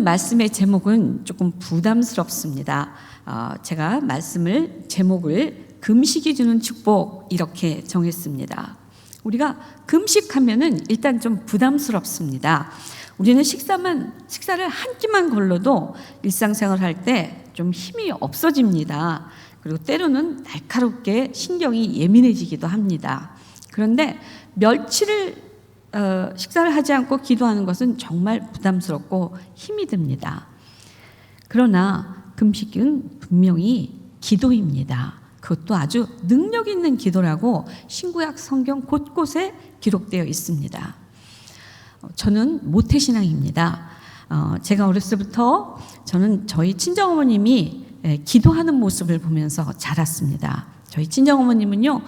말씀의 제목은 조금 부담스럽습니다. 제가 제목을 금식이 주는 축복 이렇게 정했습니다. 우리가 금식하면은 일단 좀 부담스럽습니다. 우리는 식사를 한 끼만 걸러도 일상생활 할 때 좀 힘이 없어집니다. 그리고 때로는 날카롭게 신경이 예민해지기도 합니다. 그런데 며칠을 식사를 하지 않고 기도하는 것은 정말 부담스럽고 힘이 듭니다. 그러나 금식은 분명히 기도입니다. 그것도 아주 능력 있는 기도라고 신구약 성경 곳곳에 기록되어 있습니다. 저는 모태신앙입니다. 제가 어렸을 때부터 저는 저희 친정어머님이 기도하는 모습을 보면서 자랐습니다. 저희 친정어머님은요,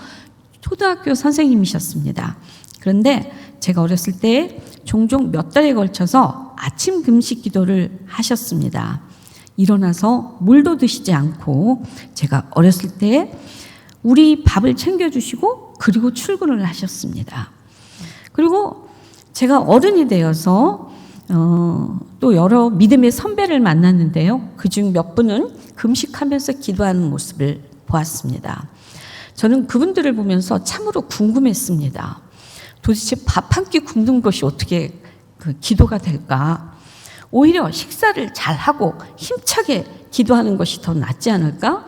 초등학교 선생님이셨습니다. 그런데 제가 어렸을 때 종종 몇 달에 걸쳐서 아침 금식 기도를 하셨습니다. 일어나서 물도 드시지 않고 제가 어렸을 때 우리 밥을 챙겨주시고 그리고 출근을 하셨습니다. 그리고 제가 어른이 되어서 또 여러 믿음의 선배를 만났는데요. 그중 몇 분은 금식하면서 기도하는 모습을 보았습니다. 저는 그분들을 보면서 참으로 궁금했습니다. 도대체 밥 한 끼 굶는 것이 어떻게 기도가 될까? 오히려 식사를 잘하고 힘차게 기도하는 것이 더 낫지 않을까?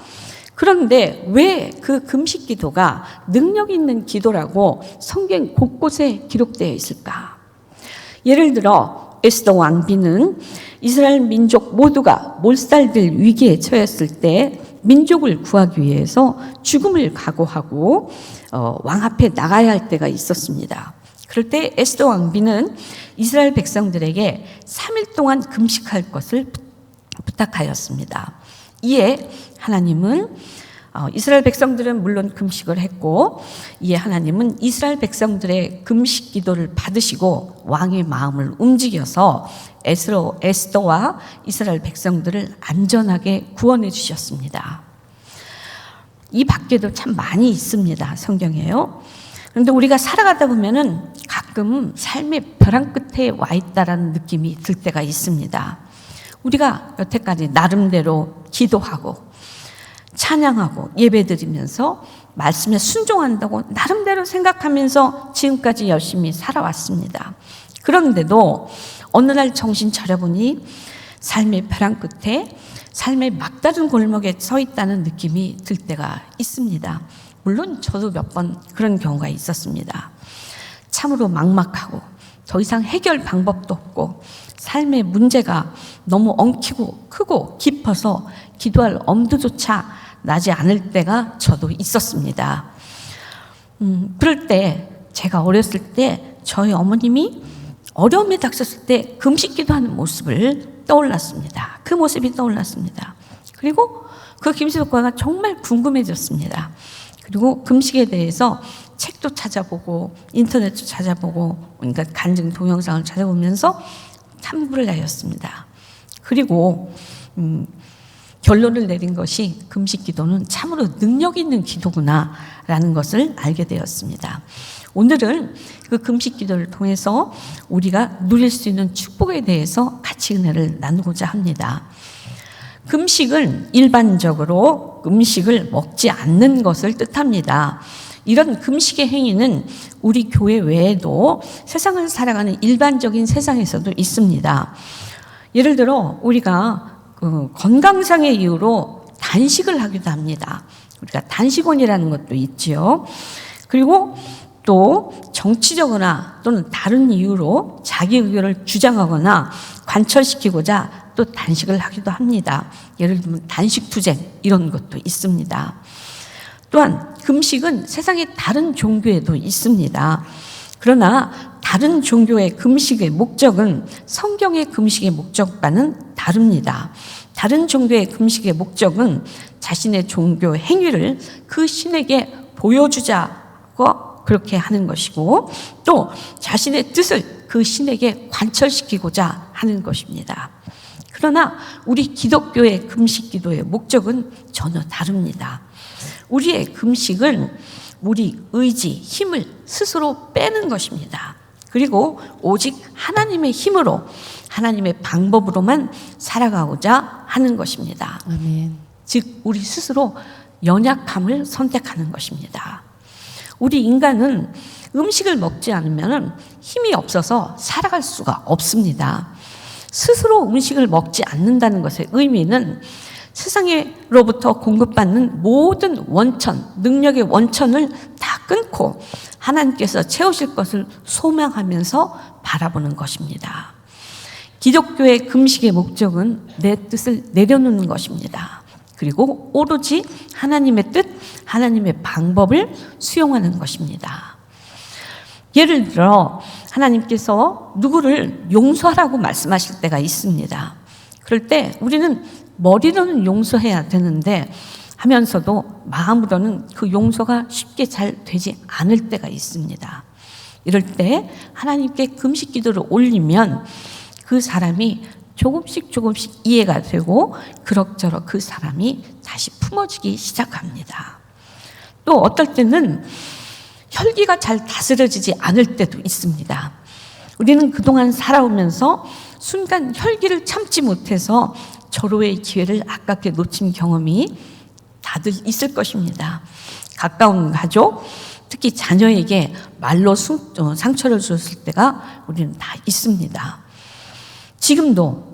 그런데 왜 그 금식 기도가 능력 있는 기도라고 성경 곳곳에 기록되어 있을까? 예를 들어 에스더 왕비는 이스라엘 민족 모두가 몰살될 위기에 처했을 때 민족을 구하기 위해서 죽음을 각오하고 왕 앞에 나가야 할 때가 있었습니다. 그럴 때 에스더 왕비는 이스라엘 백성들에게 3일 동안 금식할 것을 부탁하였습니다. 이에 하나님은 이스라엘 백성들은 물론 금식을 했고, 이에 하나님은 이스라엘 백성들의 금식 기도를 받으시고 왕의 마음을 움직여서 에스더와 이스라엘 백성들을 안전하게 구원해 주셨습니다. 이 밖에도 참 많이 있습니다. 성경에요. 그런데 우리가 살아가다 보면은 가끔 삶의 벼랑 끝에 와 있다라는 느낌이 들 때가 있습니다. 우리가 여태까지 나름대로 기도하고 찬양하고 예배드리면서 말씀에 순종한다고 나름대로 생각하면서 지금까지 열심히 살아왔습니다. 그런데도 어느 날 정신 차려보니 삶의 벼랑 끝에 삶의 막다른 골목에 서 있다는 느낌이 들 때가 있습니다. 물론 저도 몇 번 그런 경우가 있었습니다. 참으로 막막하고 더 이상 해결 방법도 없고 삶의 문제가 너무 엉키고 크고 깊어서 기도할 엄두조차 나지 않을 때가 저도 있었습니다. 그럴 때 제가 어렸을 때 저희 어머님이 어려움에 닥쳤을 때 금식 기도하는 모습을 떠올랐습니다. 그 모습이 떠올랐습니다. 그리고 그 금식 효과가 정말 궁금해졌습니다. 그리고 금식에 대해서 책도 찾아보고 인터넷도 찾아보고 그러니까 간증 동영상을 찾아보면서 탐구를 하였습니다. 그리고 결론을 내린 것이 금식 기도는 참으로 능력 있는 기도구나라는 것을 알게 되었습니다. 오늘은 그 금식 기도를 통해서 우리가 누릴 수 있는 축복에 대해서 같이 은혜를 나누고자 합니다. 금식은 일반적으로 음식을 먹지 않는 것을 뜻합니다. 이런 금식의 행위는 우리 교회 외에도 세상을 살아가는 일반적인 세상에서도 있습니다. 예를 들어 우리가 건강상의 이유로 단식을 하기도 합니다. 우리가 단식원이라는 것도 있지요. 그리고 또 정치적이나 또는 다른 이유로 자기 의견을 주장하거나 관철시키고자 또 단식을 하기도 합니다. 예를 들면 단식투쟁 이런 것도 있습니다. 또한 금식은 세상의 다른 종교에도 있습니다. 그러나 다른 종교의 금식의 목적은 성경의 금식의 목적과는 다릅니다. 다른 종교의 금식의 목적은 자신의 종교 행위를 그 신에게 보여주자고 그렇게 하는 것이고 또 자신의 뜻을 그 신에게 관철시키고자 하는 것입니다. 그러나 우리 기독교의 금식 기도의 목적은 전혀 다릅니다. 우리의 금식은 우리 의지, 힘을 스스로 빼는 것입니다. 그리고 오직 하나님의 힘으로 하나님의 방법으로만 살아가고자 하는 것입니다. 아멘. 즉 우리 스스로 연약함을 선택하는 것입니다. 우리 인간은 음식을 먹지 않으면 힘이 없어서 살아갈 수가 없습니다. 스스로 음식을 먹지 않는다는 것의 의미는 세상으로부터 공급받는 모든 원천, 능력의 원천을 다 끊고 하나님께서 채우실 것을 소망하면서 바라보는 것입니다. 기독교의 금식의 목적은 내 뜻을 내려놓는 것입니다. 그리고 오로지 하나님의 뜻, 하나님의 방법을 수용하는 것입니다. 예를 들어 하나님께서 누구를 용서하라고 말씀하실 때가 있습니다. 그럴 때 우리는 머리로는 용서해야 되는데 하면서도 마음으로는 그 용서가 쉽게 잘 되지 않을 때가 있습니다. 이럴 때 하나님께 금식 기도를 올리면 그 사람이 조금씩 이해가 되고 그럭저럭 그 사람이 다시 품어지기 시작합니다. 또 어떨 때는 혈기가 잘 다스려지지 않을 때도 있습니다. 우리는 그동안 살아오면서 순간 혈기를 참지 못해서 절호의 기회를 아깝게 놓친 경험이 다들 있을 것입니다. 가까운 가족, 특히 자녀에게 말로 상처를 줬을 때가 우리는 다 있습니다. 지금도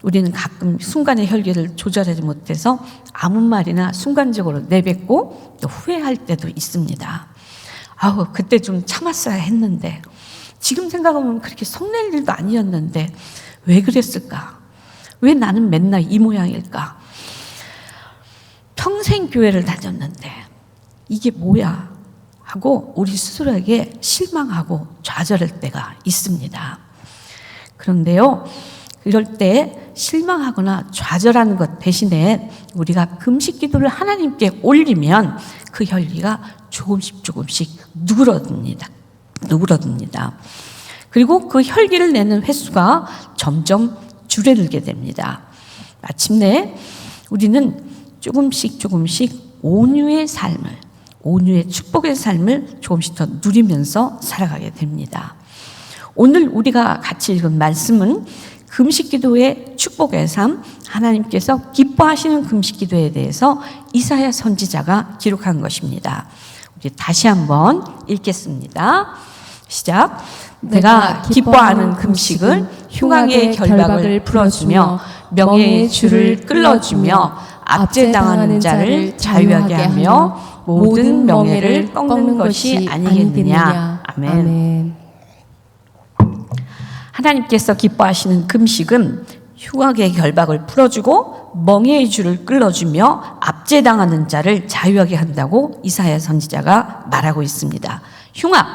우리는 가끔 순간의 혈기를 조절하지 못해서 아무 말이나 순간적으로 내뱉고 또 후회할 때도 있습니다. 그때 좀 참았어야 했는데, 지금 생각하면 그렇게 성낼 일도 아니었는데 왜 그랬을까? 왜 나는 맨날 이 모양일까? 평생 교회를 다녔는데 이게 뭐야? 하고 우리 스스로에게 실망하고 좌절할 때가 있습니다. 그런데요, 이럴 때 실망하거나 좌절하는 것 대신에 우리가 금식 기도를 하나님께 올리면 그 혈기가 조금씩 누그러듭니다. 그리고 그 혈기를 내는 횟수가 점점 줄어들게 됩니다. 마침내 우리는 조금씩 온유의 축복의 삶을 조금씩 더 누리면서 살아가게 됩니다. 오늘 우리가 같이 읽은 말씀은 금식기도의 축복의 삶, 하나님께서 기뻐하시는 금식기도에 대해서 이사야 선지자가 기록한 것입니다. 우리 다시 한번 읽겠습니다. 시작. 내가 기뻐하는 금식은 흉악의 결박을 풀어주며 명예의 줄을 끌어주며 압제당하는 자를 자유하게 하며 모든 명예를 꺾는 것이 아니겠느냐. 아멘. 하나님께서 기뻐하시는 금식은 흉악의 결박을 풀어주고 멍에의 줄을 끌어주며 압제당하는 자를 자유하게 한다고 이사야 선지자가 말하고 있습니다. 흉악,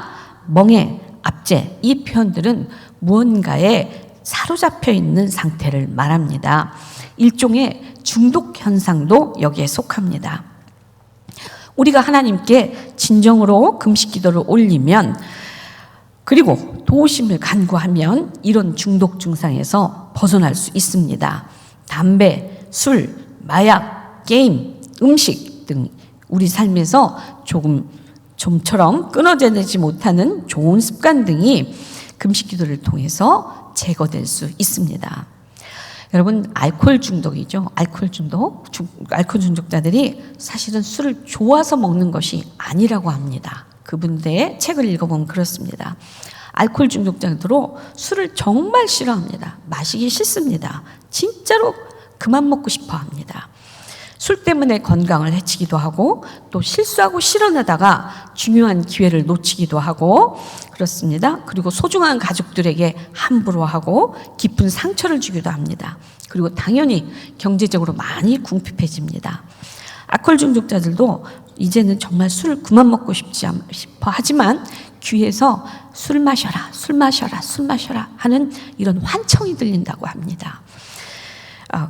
멍에, 압제, 이 표현들은 무언가에 사로잡혀 있는 상태를 말합니다. 일종의 중독 현상도 여기에 속합니다. 우리가 하나님께 진정으로 금식 기도를 올리면, 그리고 도우심을 간구하면 이런 중독 증상에서 벗어날 수 있습니다. 담배, 술, 마약, 게임, 음식 등 우리 삶에서 좀처럼 끊어지지 못하는 좋은 습관 등이 금식 기도를 통해서 제거될 수 있습니다. 여러분, 알코올 중독이죠. 알코올 중독자들이 사실은 술을 좋아서 먹는 것이 아니라고 합니다. 그분들의 책을 읽어보면 그렇습니다. 알코올 중독자들도 술을 정말 싫어합니다. 마시기 싫습니다. 진짜로 그만 먹고 싶어 합니다. 술 때문에 건강을 해치기도 하고 또 실수하고 실현하다가 중요한 기회를 놓치기도 하고 그렇습니다. 그리고 소중한 가족들에게 함부로 하고 깊은 상처를 주기도 합니다. 그리고 당연히 경제적으로 많이 궁핍해집니다. 알코올 중독자들도 이제는 정말 술을 그만 먹고 싶어 하지만 귀에서 술 마셔라 하는 이런 환청이 들린다고 합니다.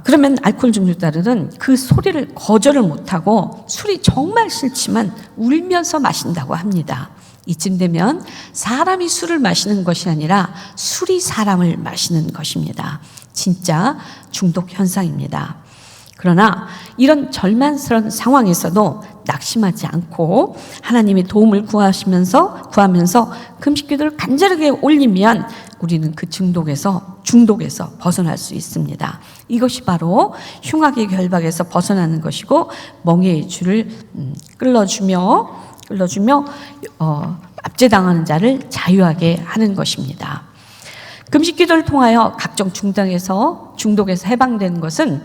그러면 알코올 중독자들은 그 소리를 거절을 못하고 술이 정말 싫지만 울면서 마신다고 합니다. 이쯤 되면 사람이 술을 마시는 것이 아니라 술이 사람을 마시는 것입니다. 진짜 중독 현상입니다. 그러나 이런 절망스러운 상황에서도 낙심하지 않고 하나님의 도움을 구하면서 금식 기도를 간절하게 올리면 우리는 그 중독에서 벗어날 수 있습니다. 이것이 바로 흉악의 결박에서 벗어나는 것이고 멍에의 줄을 끌어주며 압제당하는 자를 자유하게 하는 것입니다. 금식 기도를 통하여 각종 중독에서 해방되는 것은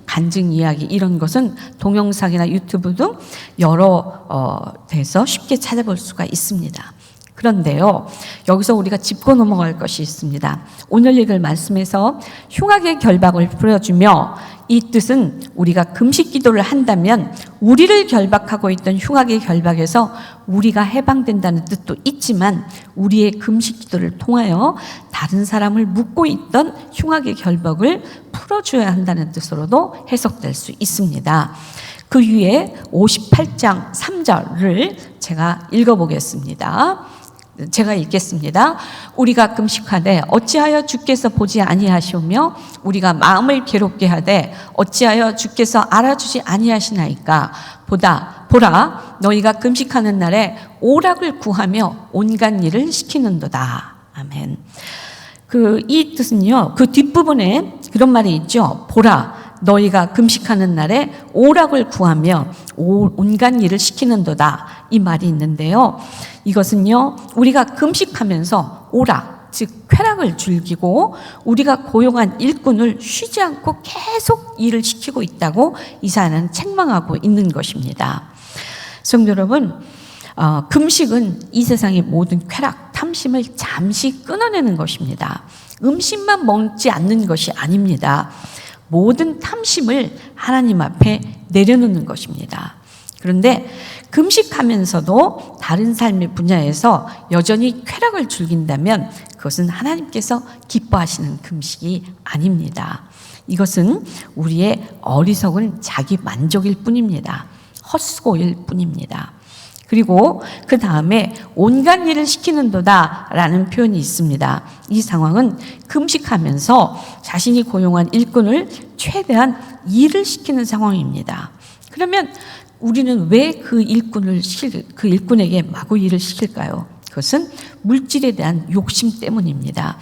간증 이야기 이런 것은 동영상이나 유튜브 등 여러 데서 쉽게 찾아볼 수가 있습니다. 그런데요, 여기서 우리가 짚고 넘어갈 것이 있습니다. 오늘 읽을 말씀에서 흉악의 결박을 풀어주며, 이 뜻은 우리가 금식 기도를 한다면 우리를 결박하고 있던 흉악의 결박에서 우리가 해방된다는 뜻도 있지만, 우리의 금식 기도를 통하여 다른 사람을 묶고 있던 흉악의 결박을 풀어줘야 한다는 뜻으로도 해석될 수 있습니다. 그 위에 58장 3절을 제가 읽어보겠습니다. 제가 읽겠습니다. 우리가 금식하되 어찌하여 주께서 보지 아니하시오며 우리가 마음을 괴롭게 하되 어찌하여 주께서 알아주지 아니하시나이까. 보라 너희가 금식하는 날에 오락을 구하며 온갖 일을 시키는도다. 아멘. 이 뜻은요, 그 뒷부분에 그런 말이 있죠. 보라 너희가 금식하는 날에 오락을 구하며 온갖 일을 시키는도다, 이 말이 있는데요, 이것은요 우리가 금식하면서 오락, 즉 쾌락을 즐기고 우리가 고용한 일꾼을 쉬지 않고 계속 일을 시키고 있다고 이사야는 책망하고 있는 것입니다. 성도 여러분, 금식은 이 세상의 모든 쾌락, 탐심을 잠시 끊어내는 것입니다. 음식만 먹지 않는 것이 아닙니다. 모든 탐심을 하나님 앞에 내려놓는 것입니다. 그런데 금식하면서도 다른 삶의 분야에서 여전히 쾌락을 즐긴다면 그것은 하나님께서 기뻐하시는 금식이 아닙니다. 이것은 우리의 어리석은 자기 만족일 뿐입니다. 헛수고일 뿐입니다. 그리고 그 다음에 온갖 일을 시키는도다 라는 표현이 있습니다. 이 상황은 금식하면서 자신이 고용한 일꾼을 최대한 일을 시키는 상황입니다. 그러면 우리는 왜 그 일꾼에게 마구 일을 시킬까요? 그것은 물질에 대한 욕심 때문입니다.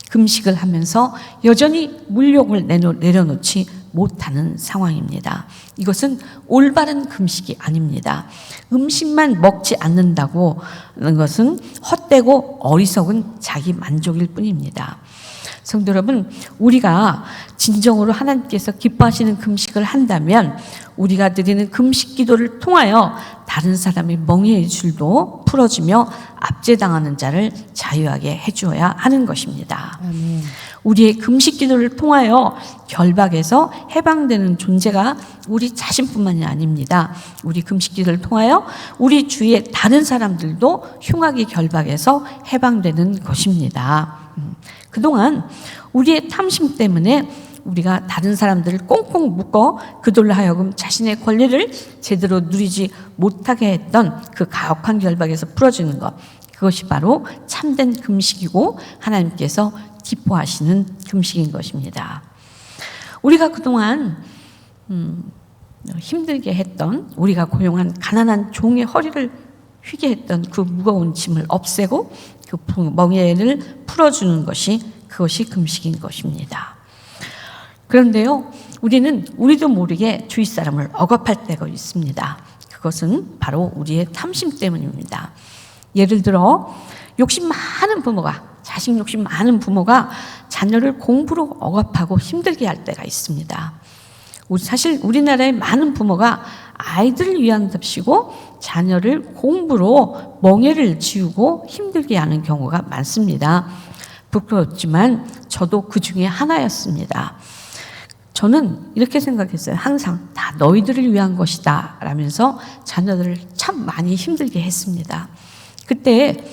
금식을 하면서 여전히 물욕을 내려놓지 못하는 상황입니다. 이것은 올바른 금식이 아닙니다. 음식만 먹지 않는다고 하는 것은 헛되고 어리석은 자기 만족일 뿐입니다. 성도 여러분, 우리가 진정으로 하나님께서 기뻐하시는 금식을 한다면 우리가 드리는 금식 기도를 통하여 다른 사람의 멍에의 줄도 풀어주며 압제당하는 자를 자유하게 해주어야 하는 것입니다. 아멘. 우리의 금식 기도를 통하여 결박에서 해방되는 존재가 우리 자신뿐만이 아닙니다. 우리 금식 기도를 통하여 우리 주위의 다른 사람들도 흉악의 결박에서 해방되는 것입니다. 그동안 우리의 탐심 때문에 우리가 다른 사람들을 꽁꽁 묶어 그들로 하여금 자신의 권리를 제대로 누리지 못하게 했던 그 가혹한 결박에서 풀어주는 것, 그것이 바로 참된 금식이고 하나님께서 기뻐하시는 금식인 것입니다. 우리가 그동안 힘들게 했던, 우리가 고용한 가난한 종의 허리를 휘게 했던 그 무거운 짐을 없애고 그 멍에를 풀어주는 것이, 그것이 금식인 것입니다. 그런데요, 우리도 모르게 주위 사람을 억압할 때가 있습니다. 그것은 바로 우리의 탐심 때문입니다. 예를 들어 자식 욕심 많은 부모가 자녀를 공부로 억압하고 힘들게 할 때가 있습니다. 사실 우리나라의 많은 부모가 아이들을 위한답시고 자녀를 공부로 멍에를 지우고 힘들게 하는 경우가 많습니다. 부끄럽지만 저도 그 중에 하나였습니다. 저는 이렇게 생각했어요. 항상 다 너희들을 위한 것이다 라면서 자녀들을 참 많이 힘들게 했습니다. 그때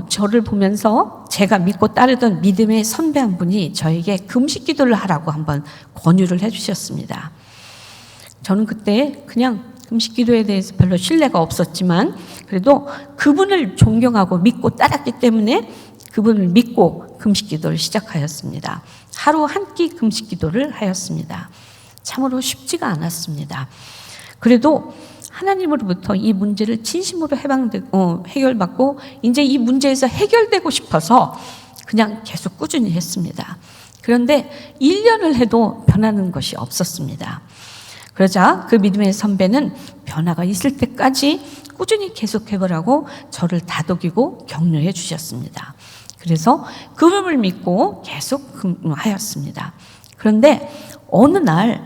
저를 보면서 제가 믿고 따르던 믿음의 선배 한 분이 저에게 금식 기도를 하라고 한번 권유를 해주셨습니다. 저는 그때 그냥 금식 기도에 대해서 별로 신뢰가 없었지만 그래도 그분을 존경하고 믿고 따랐기 때문에 그분을 믿고 금식 기도를 시작하였습니다. 하루 한 끼 금식 기도를 하였습니다. 참으로 쉽지가 않았습니다. 그래도 하나님으로부터 이 문제를 진심으로 해결받고 이제 이 문제에서 해결되고 싶어서 그냥 계속 꾸준히 했습니다. 그런데 1년을 해도 변하는 것이 없었습니다. 그러자 그 믿음의 선배는 변화가 있을 때까지 꾸준히 계속 해보라고 저를 다독이고 격려해 주셨습니다. 그래서 그분을 믿고 계속 하였습니다. 그런데 어느 날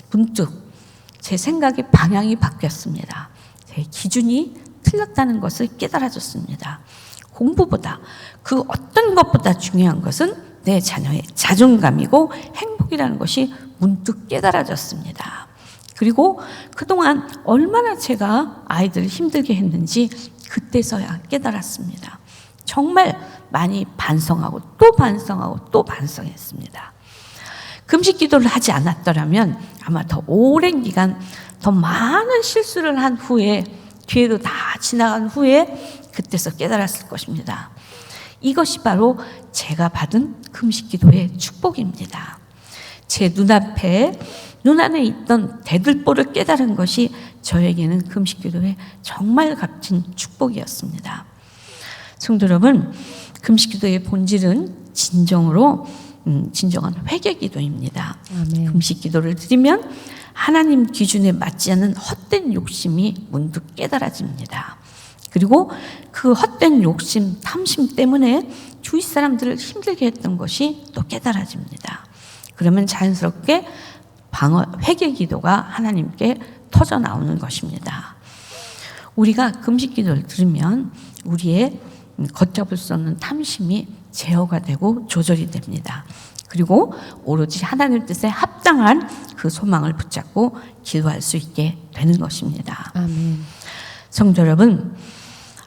문득 제 생각의 방향이 바뀌었습니다. 제 기준이 틀렸다는 것을 깨달아졌습니다. 공부보다 그 어떤 것보다 중요한 것은 내 자녀의 자존감이고 행복이라는 것이 문득 깨달아졌습니다. 그리고 그동안 얼마나 제가 아이들을 힘들게 했는지 그때서야 깨달았습니다. 정말 많이 반성하고 또 반성하고 또 반성했습니다. 금식 기도를 하지 않았더라면 아마 더 오랜 기간 더 많은 실수를 한 후에 기회도 다 지나간 후에 그때서 깨달았을 것입니다. 이것이 바로 제가 받은 금식 기도의 축복입니다. 제 눈 안에 있던 대들보를 깨달은 것이 저에게는 금식 기도의 정말 값진 축복이었습니다. 성도 여러분, 금식 기도의 본질은 진정한 회개 기도입니다. 아멘. 금식 기도를 드리면 하나님 기준에 맞지 않는 헛된 욕심이 문득 깨달아집니다. 그리고 그 헛된 욕심, 탐심 때문에 주위 사람들을 힘들게 했던 것이 또 깨달아집니다. 그러면 자연스럽게 회개 기도가 하나님께 터져 나오는 것입니다. 우리가 금식 기도를 들으면 우리의 걷잡을 수 없는 탐심이 제어가 되고 조절이 됩니다. 그리고 오로지 하나님 뜻에 합당한 그 소망을 붙잡고 기도할 수 있게 되는 것입니다. 아멘. 성도 여러분,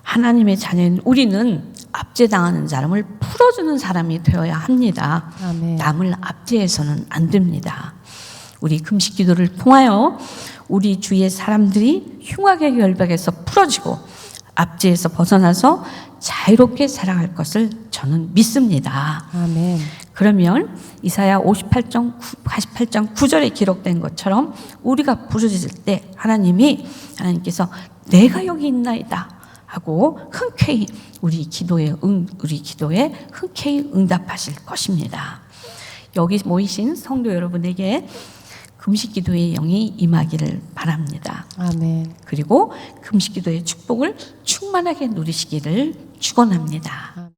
하나님의 자녀인 우리는 압제당하는 사람을 풀어주는 사람이 되어야 합니다. 아멘. 남을 압제해서는 안 됩니다. 우리 금식 기도를 통하여 우리 주위의 사람들이 흉악의 결박에서 풀어지고 압제에서 벗어나서 자유롭게 살아갈 것을 저는 믿습니다. 아멘. 그러면 이사야 88장 9절에 기록된 것처럼 우리가 부르짖을 때 하나님께서 내가 여기 있나이다 하고 흔쾌히 우리 기도에 흔쾌히 응답하실 것입니다. 여기 모이신 성도 여러분에게 금식 기도의 영이 임하기를 바랍니다. 아멘. 그리고 금식 기도의 축복을 충만하게 누리시기를 축원합니다.